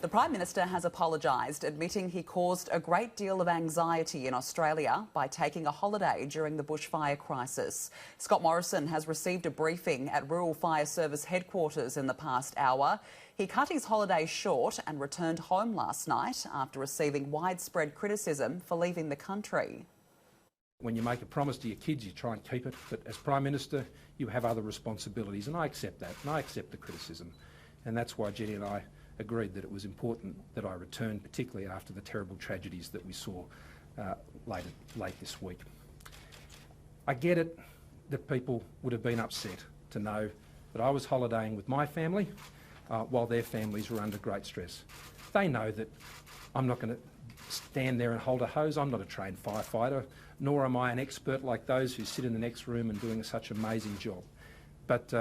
The Prime Minister has apologised, admitting he caused a great deal of anxiety in Australia by taking a holiday during the bushfire crisis. Scott Morrison has received a briefing at Rural Fire Service headquarters in the past hour. He cut his holiday short and returned home last night after receiving widespread criticism for leaving the country. When you make a promise to your kids, you try and keep it, but as Prime Minister, you have other responsibilities, and I accept that, and I accept the criticism. And that's why Jenny and I agreed that it was important that I return, particularly after the terrible tragedies that we saw late this week. I get it that people would have been upset to know that I was holidaying with my family while their families were under great stress. They know that I'm not going to stand there and hold a hose. I'm not a trained firefighter, nor am I an expert like those who sit in the next room and doing such an amazing job. But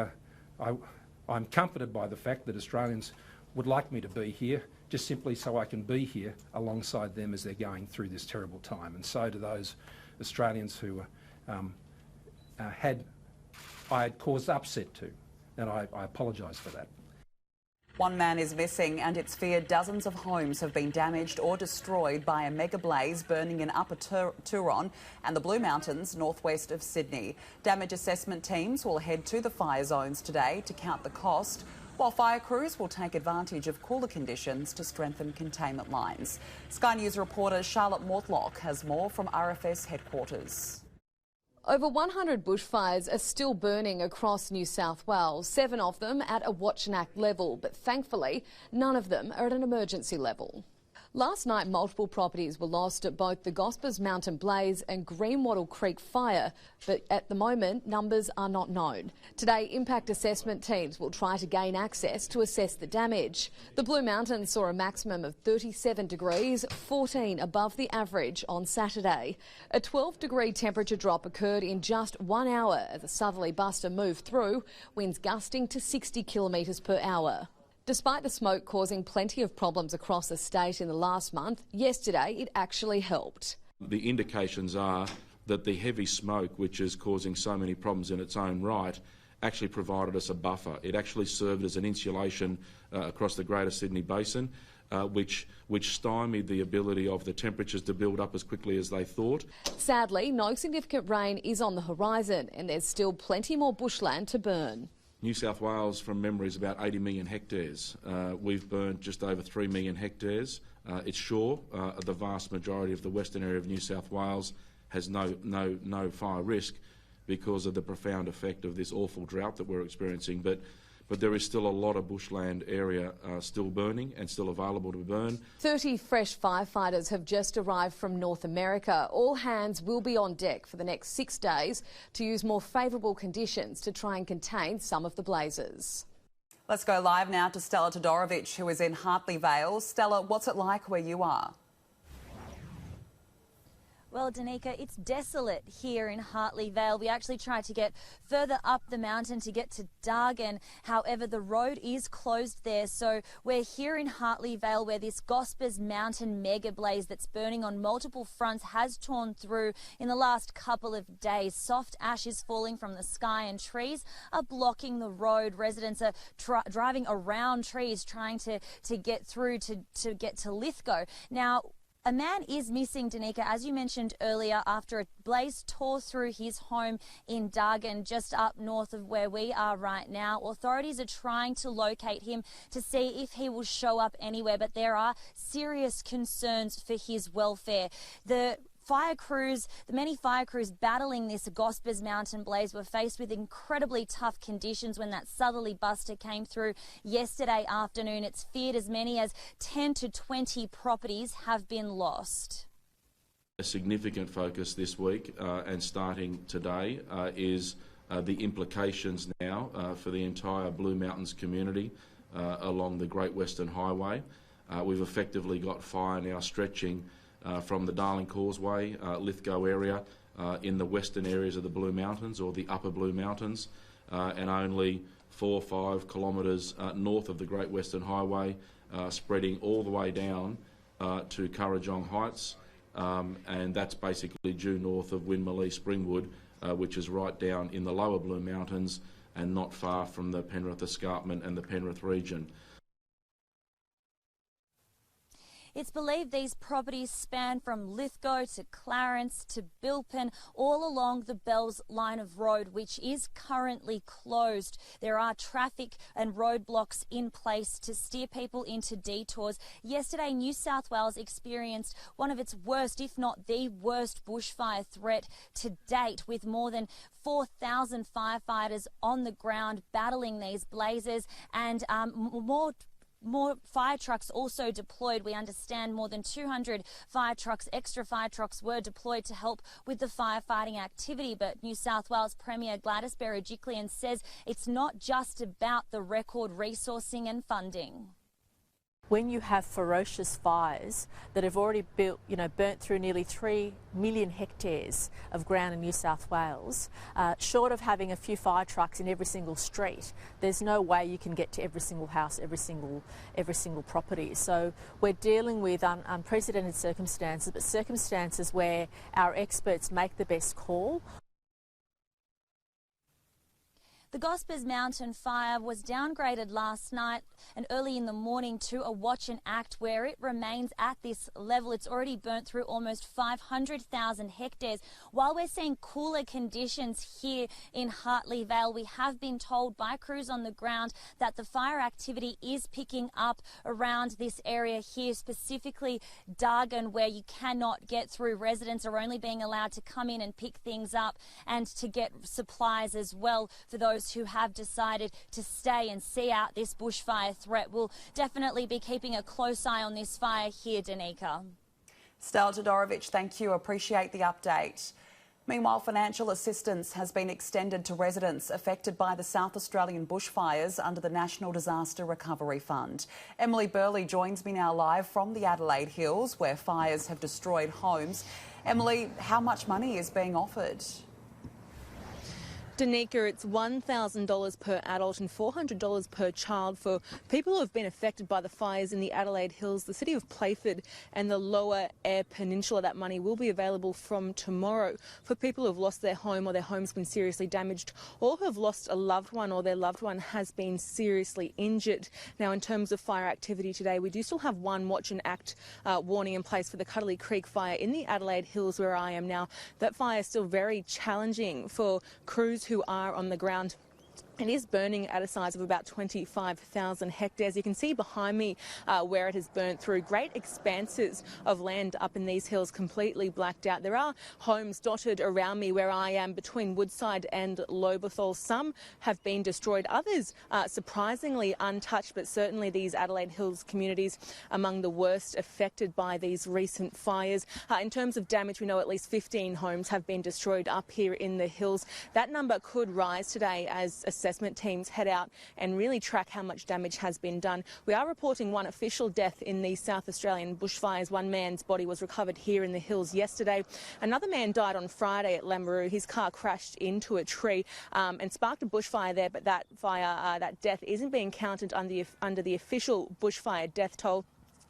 I'm comforted by the fact that Australians would like me to be here, just simply so I can be here alongside them as they're going through this terrible time. And so to those Australians who I had caused upset to, and I apologise for that. One man is missing, and it's feared dozens of homes have been damaged or destroyed by a mega blaze burning in Upper Turon and the Blue Mountains northwest of Sydney. Damage assessment teams will head to the fire zones today to count the cost, while fire crews will take advantage of cooler conditions to strengthen containment lines. Sky News reporter Charlotte Mortlock has more from RFS headquarters. Over 100 bushfires are still burning across New South Wales, 7 of them at a Watch and Act level, but thankfully none of them are at an emergency level. Last night, multiple properties were lost at both the Gospers Mountain Blaze and Greenwattle Creek fire, but at the moment, numbers are not known. Today, impact assessment teams will try to gain access to assess the damage. The Blue Mountains saw a maximum of 37 degrees, 14 above the average on Saturday. A 12-degree temperature drop occurred in just 1 hour as a southerly buster moved through, winds gusting to 60 kilometres per hour. Despite the smoke causing plenty of problems across the state in the last month, yesterday it actually helped. The indications are that the heavy smoke, which is causing so many problems in its own right, actually provided us a buffer. It actually served as an insulation across the Greater Sydney Basin, which stymied the ability of the temperatures to build up as quickly as they thought. Sadly, no significant rain is on the horizon, and there's still plenty more bushland to burn. New South Wales, from memory, is about 80 million hectares. We've burnt just over 3 million hectares. It's sure the vast majority of the western area of New South Wales has no fire risk because of the profound effect of this awful drought that we're experiencing. But there is still a lot of bushland area still burning and still available to burn. 30 fresh firefighters have just arrived from North America. All hands will be on deck for the next 6 days to use more favourable conditions to try and contain some of the blazes. Let's go live now to Stella Todorovic, who is in Hartley Vale. Stella, what's it like where you are? Well, Danica, it's desolate here in Hartley Vale. We actually tried to get further up the mountain to get to Dargan. However, the road is closed there. So we're here in Hartley Vale where this Gospers Mountain mega blaze that's burning on multiple fronts has torn through in the last couple of days. Soft ash is falling from the sky and trees are blocking the road. Residents are driving around trees trying to get through to get to Lithgow. Now, a man is missing, Danica, as you mentioned earlier, after a blaze tore through his home in Dargan, just up north of where we are right now. Authorities are trying to locate him to see if he will show up anywhere, but there are serious concerns for his welfare. The many fire crews battling this Gospers Mountain blaze were faced with incredibly tough conditions when that southerly buster came through yesterday afternoon. It's feared as many as 10 to 20 properties have been lost. A significant focus this week and starting today is the implications now for the entire Blue Mountains community along the Great Western Highway. We've effectively got fire now stretching from the Darling Causeway, Lithgow area, in the western areas of the Blue Mountains or the Upper Blue Mountains, and only 4 or 5 kilometres north of the Great Western Highway, spreading all the way down to Currajong Heights, and that's basically due north of Winmalee Springwood, which is right down in the lower Blue Mountains and not far from the Penrith Escarpment and the Penrith region. It's believed these properties span from Lithgow to Clarence to Bilpin, all along the Bells line of road, which is currently closed. There are traffic and roadblocks in place to steer people into detours. Yesterday, New South Wales experienced one of its worst, if not the worst, bushfire threat to date, with more than 4,000 firefighters on the ground battling these blazes, and more fire trucks also deployed. We understand more than 200 extra fire trucks were deployed to help with the firefighting activity. But New South Wales Premier Gladys Berejiklian says it's not just about the record resourcing and funding. When you have ferocious fires that have already burnt through nearly 3 million hectares of ground in New South Wales, short of having a few fire trucks in every single street, there's no way you can get to every single house, every single property. So we're dealing with unprecedented circumstances, but circumstances where our experts make the best call. The Gospers Mountain fire was downgraded last night and early in the morning to a watch and act, where it remains at this level. It's already burnt through almost 500,000 hectares. While we're seeing cooler conditions here in Hartley Vale, we have been told by crews on the ground that the fire activity is picking up around this area here, specifically Dargan, where you cannot get through. Residents are only being allowed to come in and pick things up and to get supplies as well for those who have decided to stay and see out this bushfire threat. We'll definitely be keeping a close eye on this fire here, Danica. Stella Todorovic, thank you. Appreciate the update. Meanwhile, financial assistance has been extended to residents affected by the South Australian bushfires under the National Disaster Recovery Fund. Emily Burley joins me now live from the Adelaide Hills, where fires have destroyed homes. Emily, how much money is being offered? Danica, it's $1,000 per adult and $400 per child for people who have been affected by the fires in the Adelaide Hills, the city of Playford and the Lower Eyre Peninsula. That money will be available from tomorrow for people who have lost their home or their home's been seriously damaged, or who have lost a loved one or their loved one has been seriously injured. Now, in terms of fire activity today, we do still have one watch and act warning in place for the Cuddly Creek fire in the Adelaide Hills, where I am now. That fire is still very challenging for crews who are on the ground. It is burning at a size of about 25,000 hectares. You can see behind me where it has burnt through. Great expanses of land up in these hills completely blacked out. There are homes dotted around me where I am between Woodside and Lobethal. Some have been destroyed, others surprisingly untouched, but certainly these Adelaide Hills communities among the worst affected by these recent fires. In terms of damage, we know at least 15 homes have been destroyed up here in the hills. That number could rise today as assessment teams head out and really track how much damage has been done. We are reporting one official death in the South Australian bushfires. One man's body was recovered here in the hills yesterday. Another man died on Friday at Lameroo. His car crashed into a tree and sparked a bushfire there, but that fire, that death isn't being counted under the official bushfire death toll.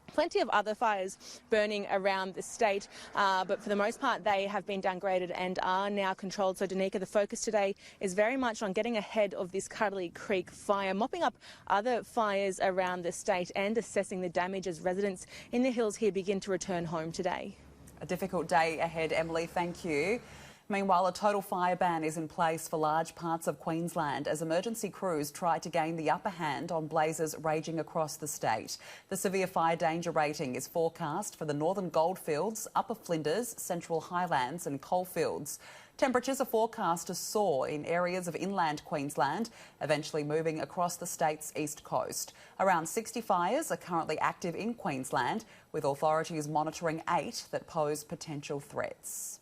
Plenty of other fires burning around the state, but for the most part they have been downgraded and are now controlled. So, Danica, the focus today is very much on getting ahead of this Cuddly Creek fire, mopping up other fires around the state and assessing the damage as residents in the hills here begin to return home today. A difficult day ahead, Emily. Thank you. Meanwhile, a total fire ban is in place for large parts of Queensland as emergency crews try to gain the upper hand on blazes raging across the state. The severe fire danger rating is forecast for the northern goldfields, upper Flinders, central highlands and coalfields. Temperatures are forecast to soar in areas of inland Queensland, eventually moving across the state's east coast. Around 60 fires are currently active in Queensland, with authorities monitoring 8 that pose potential threats.